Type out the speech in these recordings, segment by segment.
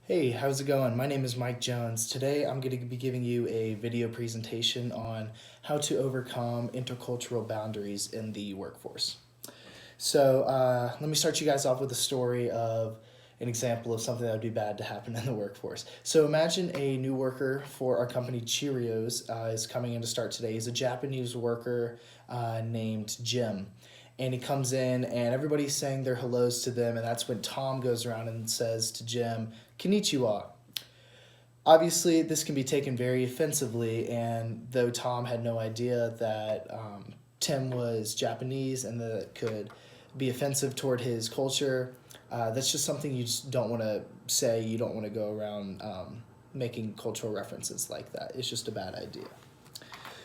Hey, how's it going? My name is Mike Jones. Today I'm going to be giving you a video presentation on how to overcome intercultural boundaries in the workforce. Let me start you guys off with a story of an example of something that would be bad to happen in the workforce. So imagine a new worker for our company Cheerios is coming in to start today. He's a Japanese worker named Jim. And he comes in and everybody's saying their hellos to them, and that's when Tom goes around and says to Jim, "Konnichiwa." Obviously, this can be taken very offensively, and though Tom had no idea that Tim was Japanese and that it could be offensive toward his culture, that's just something you just don't want to say. You don't want to go around making cultural references like that. It's just a bad idea.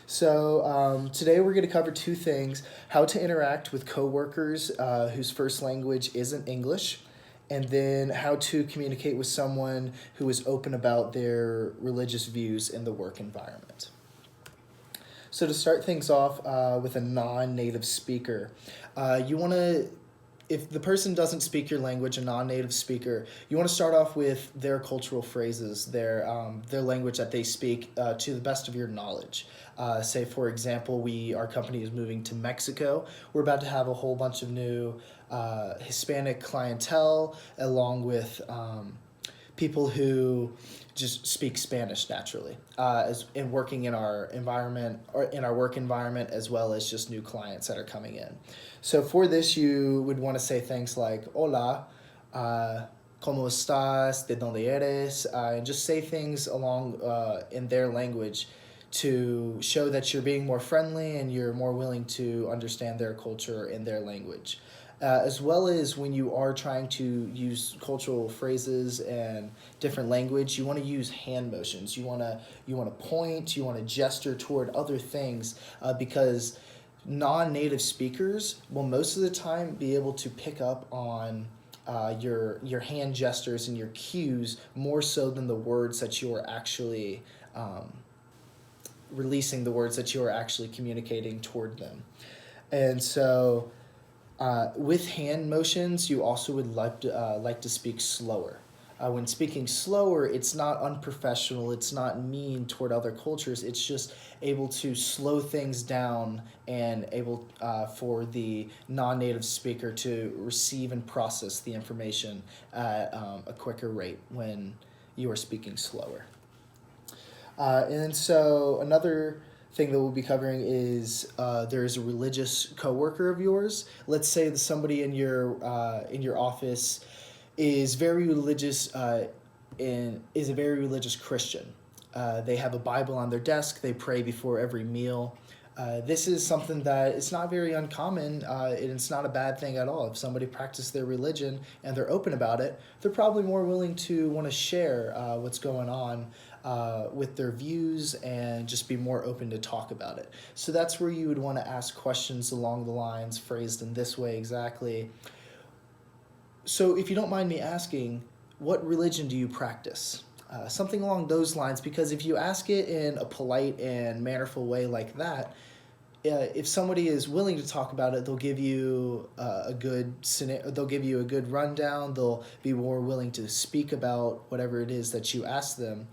Today we're going to cover two things: how to interact with coworkers whose first language isn't English, and then how to communicate with someone who is open about their religious views in the work environment. So to start things off with a non-native speaker, you want to, if the person doesn't speak your language, a non-native speaker, you want to start off with their cultural phrases, their language that they speak to the best of your knowledge. Say, for example, our company is moving to Mexico. We're about to have a whole bunch of new Hispanic clientele, along with people who just speak Spanish naturally, as in working in our environment or in our work environment, as well as just new clients that are coming in. So for this, you would want to say things like "Hola," "Cómo estás?" "De dónde eres?" And just say things along in their language to show that you're being more friendly and you're more willing to understand their culture in their language. As well as when you are trying to use cultural phrases and different language, you want to use hand motions. You want to point. You want to gesture toward other things because non-native speakers will most of the time be able to pick up on your hand gestures and your cues more so than the words that you are actually releasing, the words that you are actually communicating toward them. And so with hand motions, you also would like to speak slower. When speaking slower, it's not unprofessional, it's not mean toward other cultures, it's just able to slow things down and able for the non-native speaker to receive and process the information at a quicker rate when you are speaking slower. Another thing that we'll be covering is there's a religious coworker of yours. Let's say that somebody in your office is very religious and is a very religious Christian. They have a Bible on their desk. They pray before every meal. This is something that it's not very uncommon, and it's not a bad thing at all. If somebody practices their religion and they're open about it, they're probably more willing to want to share what's going on with their views and just be more open to talk about it. So that's where you would want to ask questions along the lines phrased in this way exactly. So if you don't mind me asking, what religion do you practice? Something along those lines, because if you ask it in a polite and mannerful way like that, if somebody is willing to talk about it, they'll give you they'll give you a good rundown. They'll be more willing to speak about whatever it is that you ask them.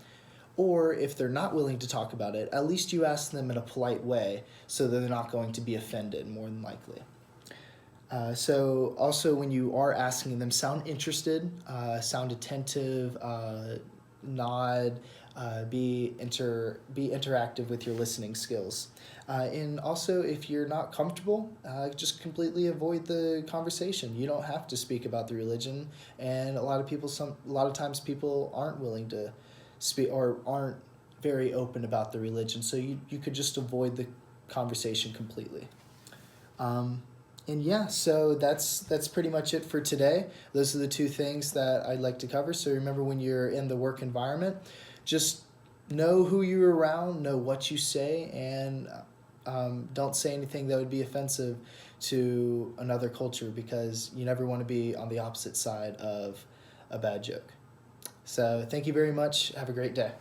Or if they're not willing to talk about it, at least you ask them in a polite way so that they're not going to be offended, more than likely. So also when you are asking them, sound interested, sound attentive, nod, be interactive with your listening skills. And also, if you're not comfortable, just completely avoid the conversation. You don't have to speak about the religion, and a lot of times people aren't willing to speak or aren't very open about the religion. So you could just avoid the conversation completely. And yeah, so that's pretty much it for today. Those are the two things that I'd like to cover. So remember, when you're in the work environment, just know who you're around, know what you say, and don't say anything that would be offensive to another culture, because you never want to be on the opposite side of a bad joke. So thank you very much. Have a great day.